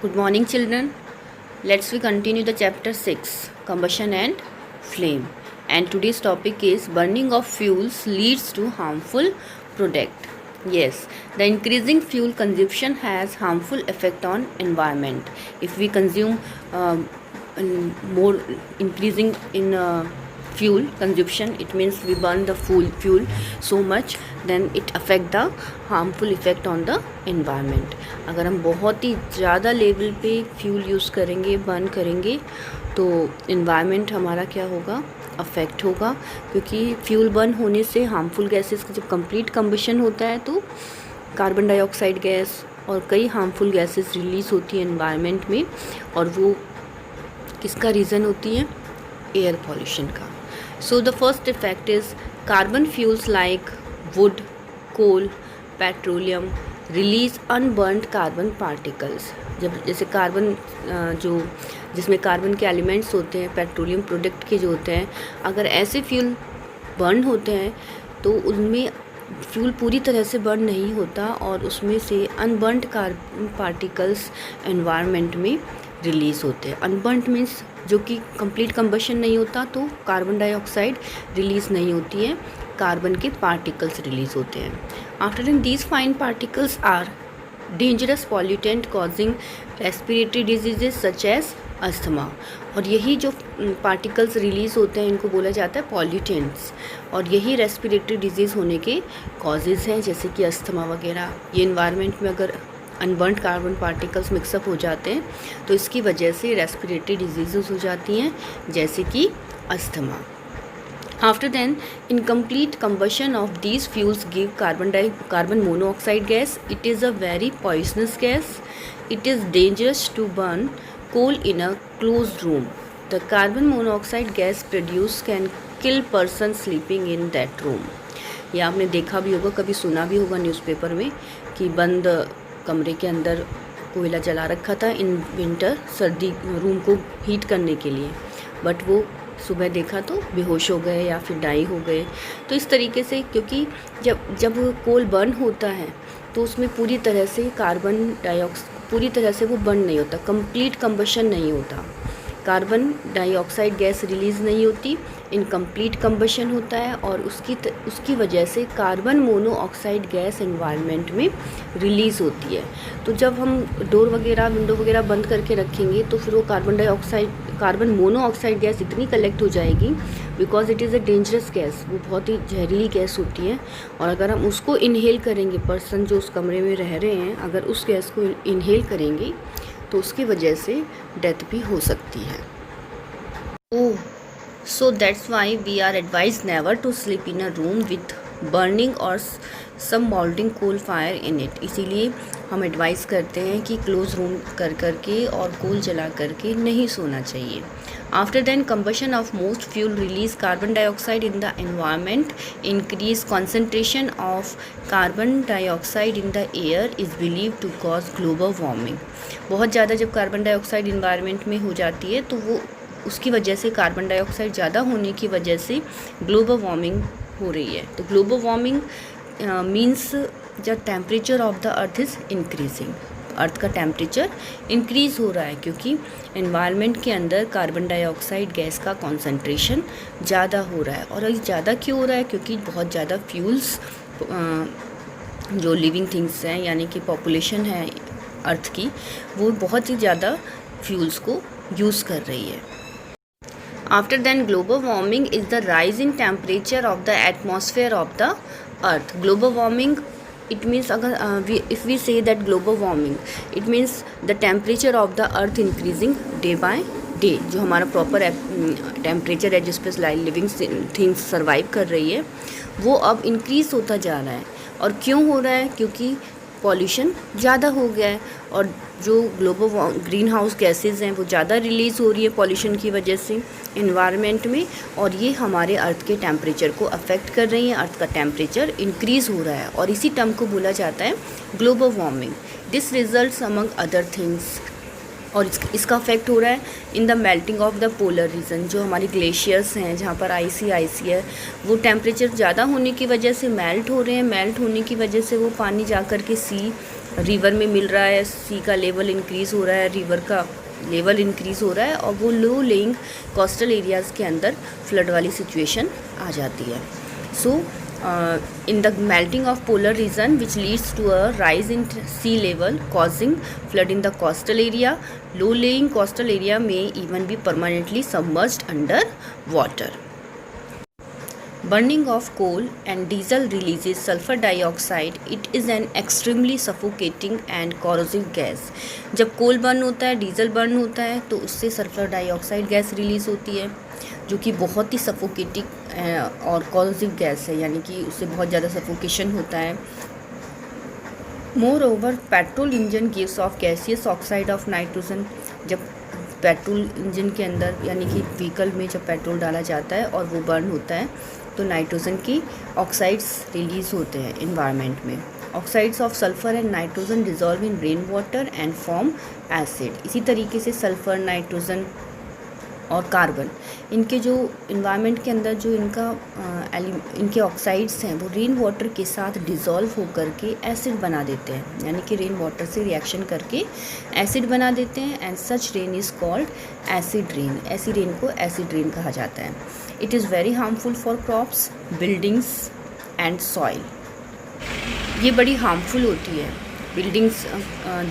Good morning, children. Let's we continue the chapter 6, combustion and flame. And today's topic is burning of fuels leads to harmful product. Yes, the increasing fuel consumption has harmful effect on environment. If we consume more increasing in fuel consumption, it means we burn the fuel so much, then it affect the harmful effect on the environment. अगर हम बहुत ही ज़्यादा level पे fuel use करेंगे, burn करेंगे, तो environment हमारा क्या होगा, अफेक्ट होगा, क्योंकि फ्यूल बर्न होने से हार्मफुल गैसेस का जब कंप्लीट कंबशन होता है तो कार्बन डाइऑक्साइड गैस और कई हार्मफुल गैसेस रिलीज़ होती हैं एनवायरनमेंट में, और वो किसका रीज़न होती है, एयर पॉल्यूशन का. So the first effect is carbon fuels like wood, coal, petroleum release unburned carbon particles. जब जैसे कार्बन जो जिसमें कार्बन के एलिमेंट्स होते हैं, पेट्रोलियम प्रोडक्ट के जो होते हैं, अगर ऐसे फ्यूल बर्न होते हैं तो उनमें फ्यूल पूरी तरह से बर्न नहीं होता और उसमें से अनबर्नड कार्बन पार्टिकल्स एनवायरनमेंट में रिलीज़ होते हैं. अनबर्नड मीन्स जो कि कंप्लीट कंबशन नहीं होता, तो कार्बन डाइऑक्साइड रिलीज़ नहीं होती है, कार्बन के पार्टिकल्स रिलीज़ होते हैं. After in these fine particles are dangerous pollutant causing respiratory diseases such as asthma. और यही जो पार्टिकल्स रिलीज़ होते हैं इनको बोला जाता है पॉल्यूटेंट्स, और यही रेस्पिरेटरी डिजीज़ होने के कॉजेज़ हैं, जैसे कि अस्थमा वगैरह. ये इन्वायरमेंट में अगर अनबर्नड कार्बन पार्टिकल्स मिक्सअप हो जाते हैं तो इसकी वजह से रेस्पिरेटरी डिजीज़ हो जाती हैं, जैसे कि asthma. After then, incomplete combustion of these fuels give carbon monoxide gas. It is a very poisonous gas. It is dangerous to burn coal in a closed room. The carbon monoxide gas produced can kill person sleeping in that room. ये आपने देखा भी होगा, कभी सुना भी होगा newspaper में कि बंद कमरे के अंदर कोयला जला रखा था इन विंटर, सर्दी रूम को हीट करने के लिए, बट वो सुबह देखा तो बेहोश हो गए या फिर डाई हो गए. तो इस तरीके से, क्योंकि जब कोल बर्न होता है तो उसमें पूरी तरह से कार्बन डाइऑक्साइड पूरी तरह से वो बर्न नहीं होता, कंप्लीट कंबशन नहीं होता, कार्बन डाइऑक्साइड गैस रिलीज़ नहीं होती, इनकम्प्लीट कंबशन होता है, और उसकी वजह से कार्बन मोनोऑक्साइड गैस एनवायरनमेंट में रिलीज़ होती है. तो जब हम डोर वगैरह विंडो वगैरह बंद करके रखेंगे तो फिर वो कार्बन मोनोऑक्साइड गैस इतनी कलेक्ट हो जाएगी, because it is a dangerous gas, वो बहुत ही जहरीली गैस होती है. और अगर हम उसको इनहेल करेंगे, पर्सन जो उस कमरे में रह रहे हैं अगर उस गैस को इनहेल करेंगे तो उसकी वजह से डेथ भी हो सकती है. So that's why we are advised never to sleep in a room with burning or some molding coal fire in it. इसीलिए हम एडवाइस करते हैं कि क्लोज रूम कर के और कोल जला करके नहीं सोना चाहिए. After then, combustion of most fuel release carbon dioxide in the environment. Increased concentration of carbon dioxide in the air is believed to cause global warming. बहुत ज़्यादा जब कार्बन डाइऑक्साइड इन्वायरमेंट में हो जाती है तो वो उसकी वजह से, कार्बन डाइऑक्साइड ज़्यादा होने की वजह से ग्लोबल वार्मिंग हो रही है. तो global warming means the temperature of the earth is increasing. Earth का टेम्परेचर इंक्रीज़ हो रहा है क्योंकि एनवायरनमेंट के अंदर कार्बन डाइऑक्साइड गैस का कॉन्सेंट्रेशन ज़्यादा हो रहा है. और ये ज़्यादा क्यों हो रहा है, क्योंकि बहुत ज़्यादा फ्यूल्स जो लिविंग थिंग्स हैं, यानी कि पॉपुलेशन है अर्थ की, वो बहुत ही ज़्यादा फ्यूल्स को यूज़ कर रही है. After then, global warming is the rise in temperature of the atmosphere of the earth. Global warming, it means if we say that global warming, it means the temperature of the earth increasing day by day. जो हमारा proper temperature है जिस पर living things survive कर रही है, वो अब इंक्रीज़ होता जा रहा है. और क्यों हो रहा है, क्योंकि पॉल्यूशन ज़्यादा हो गया है और जो ग्लोबल ग्रीन हाउस गैसेज़ हैं वो ज़्यादा रिलीज़ हो रही है पॉल्यूशन की वजह से एनवायरनमेंट में, और ये हमारे अर्थ के टेम्परेचर को अफेक्ट कर रही हैं. अर्थ का टेम्परेचर इंक्रीज़ हो रहा है और इसी टर्म को बोला जाता है global warming. This results among other things, और इसका अफेक्ट हो रहा है in the melting of the polar region. जो हमारी ग्लेशियर्स हैं जहाँ पर आइसी है, वो टेम्परेचर ज़्यादा होने की वजह से मेल्ट हो रहे हैं। मेल्ट होने की वजह से वो पानी जा कर के सी रिवर में मिल रहा है, सी का लेवल इंक्रीज़ हो रहा है, रिवर का लेवल इंक्रीज़ हो रहा है, और वो लो लेइंग कोस्टल एरियाज़ के अंदर फ्लड वाली सिचुएशन आ जाती है। सो in the melting of polar region, which leads to a rise in sea level causing flood in the coastal area. Low lying coastal area may even be permanently submerged under water. Burning of coal and diesel releases sulfur dioxide. It is an extremely suffocating and corrosive gas. जब कोल burn होता है, diesel burn होता है, तो उससे sulphur dioxide gas release होती है, जो कि बहुत ही सफोकेटिंग और कॉरोसिव गैस है, यानी कि उससे बहुत ज़्यादा सफोकेशन होता है। More over petrol engine gives off gaseous oxide of nitrogen. जब पेट्रोल इंजन के अंदर यानी कि व्हीकल में जब पेट्रोल डाला जाता है और वो बर्न होता है, तो नाइट्रोजन की ऑक्साइड्स रिलीज़ होते हैं इन्वायरमेंट में। Oxides of sulphur and nitrogen dissolve in rain water and form acid. इसी तरीके से सल्फ़र, नाइट्रोजन और कार्बन, इनके जो इन्वायरमेंट के अंदर जो इनके ऑक्साइड्स हैं, वो रेन वाटर के साथ डिज़ोल्व होकर के एसिड बना देते हैं, यानी कि रेन वाटर से रिएक्शन करके एसिड बना देते हैं। And such rain is called acid rain. ऐसी रेन को एसिड रेन कहा जाता है। It is very harmful for crops, buildings and soil. ये बड़ी हार्मफुल होती है। बिल्डिंग्स,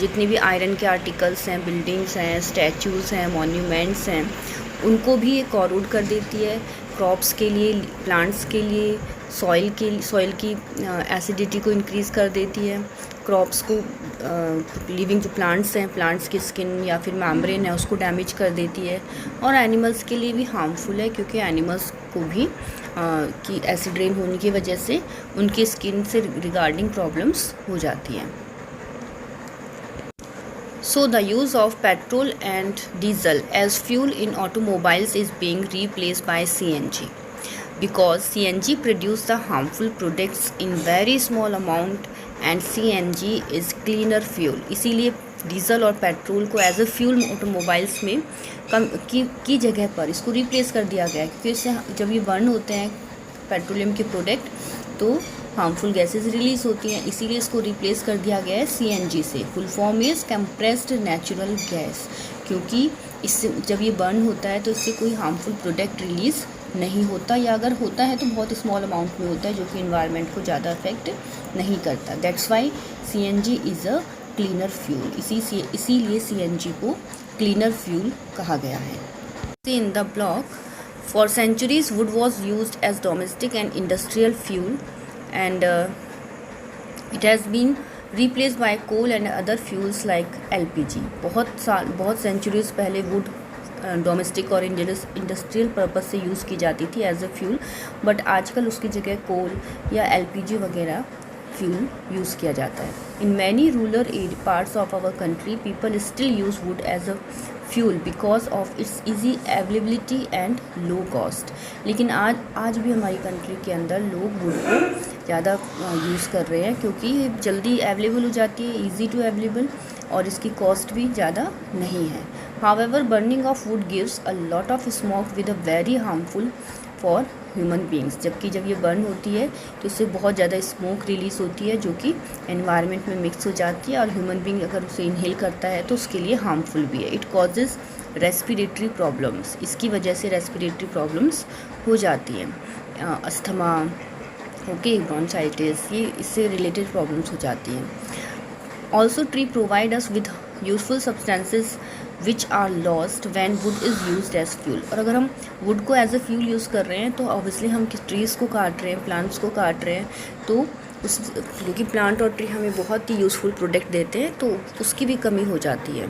जितने भी आयरन के आर्टिकल्स हैं, बिल्डिंग्स हैं, स्टैचूज़ हैं, मॉन्यूमेंट्स हैं, उनको भी ये कॉरोड कर देती है। क्रॉप्स के लिए, प्लांट्स के लिए, सॉइल की एसिडिटी को इंक्रीज़ कर देती है। क्रॉप्स को, लिविंग जो प्लांट्स हैं, प्लांट्स की स्किन या फिर मेम्ब्रेन है, उसको डैमेज कर देती है। और एनिमल्स के लिए भी हार्मफुल है, क्योंकि एनिमल्स को भी कि एसिड रेन होने की वजह से उनकी स्किन से रिगार्डिंग प्रॉब्लम्स हो जाती हैं। So the use of petrol and diesel as fuel in automobiles is being replaced by CNG, because CNG produce the harmful products in very small amount and CNG is cleaner fuel. इसीलिए diesel और petrol को as a fuel automobiles में कम की जगह पर इसको replace कर दिया गया है, क्योंकि इससे जब ये बर्न होते हैं पेट्रोलियम के प्रोडक्ट, तो हार्मफुल गैसेस रिलीज़ होती हैं। इसीलिए इसको रिप्लेस कर दिया गया है सीएनजी से। Full form is compressed natural gas, क्योंकि इससे जब ये बर्न होता है तो इससे कोई हार्मफुल प्रोडक्ट रिलीज़ नहीं होता, या अगर होता है तो बहुत स्मॉल अमाउंट में होता है, जो कि इन्वायरमेंट को ज़्यादा अफेक्ट नहीं करता। That's why CNG is a cleaner fuel. इसीलिए सीएनजी को क्लीनर फ्यूल कहा गया है। In the block, for centuries wood was used as domestic and industrial fuel, and it has been replaced by coal and other fuels like LPG. बहुत centuries पहले would domestic और industrial purpose से use की जाती थी as a fuel, but आजकल उसकी जगह कोल या LPG वगैरह फ्यूल यूज़ किया जाता है। In many rural parts of our country people still use wood as a fuel because of its easy availability and low cost. लेकिन आज भी हमारी कंट्री के अंदर लोग वुड को ज़्यादा यूज़ कर रहे हैं, क्योंकि ये जल्दी अवेलेबल हो जाती है, ईजी टू अवेलेबल, और इसकी कॉस्ट भी ज़्यादा नहीं है। However burning of would gives a lot of smoke with a very harmful for human beings. जबकि जब ये बर्न होती है तो इससे बहुत ज़्यादा स्मोक रिलीज़ होती है, जो कि एनवायरनमेंट में मिक्स हो जाती है, और ह्यूमन बींग अगर उसे इनहेल करता है तो उसके लिए हार्मफुल भी है। It causes respiratory problems. इसकी वजह से रेस्पिरेटरी प्रॉब्लम्स हो जाती हैं, अस्थमा, ओके, ब्रोंकाइटिस, ये इससे रिलेटेड प्रॉब्लम्स हो जाती हैं। Also tree provide us with useful substances which are lost when wood is used as fuel. और अगर हम वुड को एज ए फ्यूल यूज़ कर रहे हैं तो ऑब्वियसली हम किस ट्रीज़ को काट रहे हैं, प्लांट्स को काट रहे हैं, तो उस, क्योंकि प्लांट और ट्री हमें बहुत ही यूज़फुल प्रोडक्ट देते हैं, तो उसकी भी कमी हो जाती है।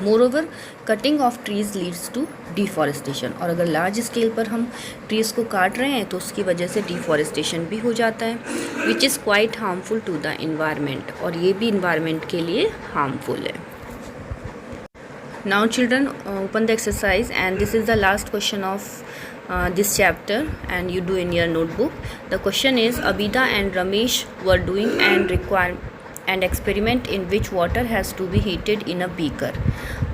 Moreover cutting of trees leads to deforestation. और अगर लार्ज स्केल पर हम ट्रीज़ को काट रहे हैं तो उसकी वजह से डिफॉरेस्टेशन भी हो जाता है, which is quite harmful to the environment, और ये भी इन्वायरमेंट के लिए हार्मफुल है। Now children, open the exercise, and this is the last question of this chapter, and you do in your notebook. The question is, Abida and Ramesh were doing and experiment in which water has to be heated in a beaker.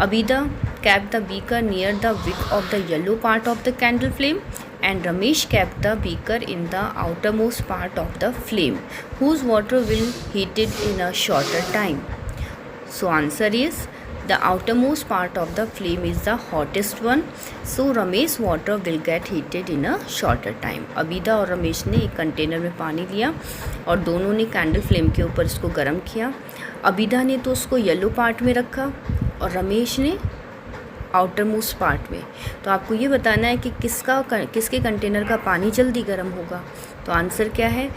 Abida kept the beaker near the wick of the yellow part of the candle flame, and Ramesh kept the beaker in the outermost part of the flame. Whose water will heated in a shorter time? So answer is the outermost part of the flame is the hottest one. So Ramesh water will get heated in a shorter time. अबीदा और रमेश ने एक container में पानी लिया और दोनों ने candle flame के ऊपर इसको गर्म किया. अबीदा ने तो उसको येलो पार्ट में रखा और रमेश ने आउटर मोस्ट पार्ट में. तो आपको ये बताना है कि किसके कंटेनर का पानी जल्दी गर्म होगा. तो आंसर क्या है?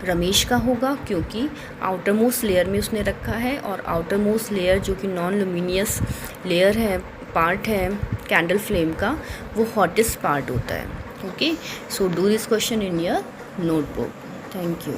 रमेश का होगा, क्योंकि आउटर मोस्ट लेयर में उसने रखा है और आउटर मोस्ट लेयर जो कि नॉन लुमिनियस लेयर है, पार्ट है कैंडल फ्लेम का, वो हॉटेस्ट पार्ट होता है. Okay, so do this question in your notebook. Thank you.